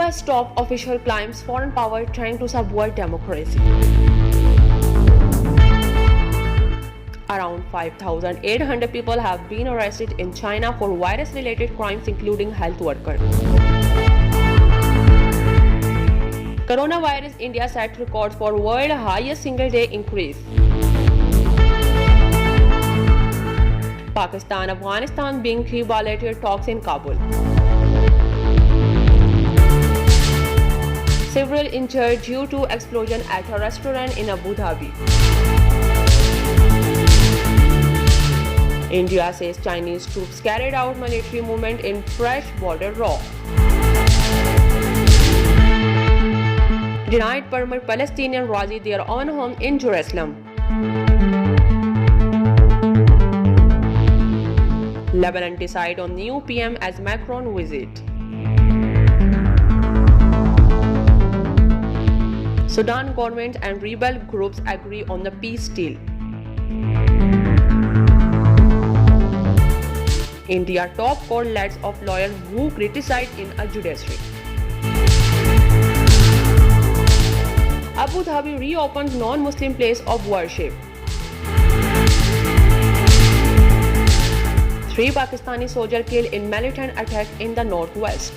India's top official claims foreign power trying to subvert democracy. Around 5,800 people have been arrested in China for virus-related crimes including health workers. Coronavirus, India set records for world highest single-day increase. Pakistan, Afghanistan being key bilateral talks in Kabul. Several injured due to explosion at a restaurant in Abu Dhabi. India says Chinese troops carried out military movement in fresh border row. Denied permit Palestinian raise their own home in Jerusalem. Lebanon decide on new PM as Macron visit. Sudan government and rebel groups agree on the peace deal. India top court lets of lawyers who criticize in a judiciary. Abu Dhabi reopens non-Muslim place of worship. 3 Pakistani soldiers killed in militant attack in the northwest.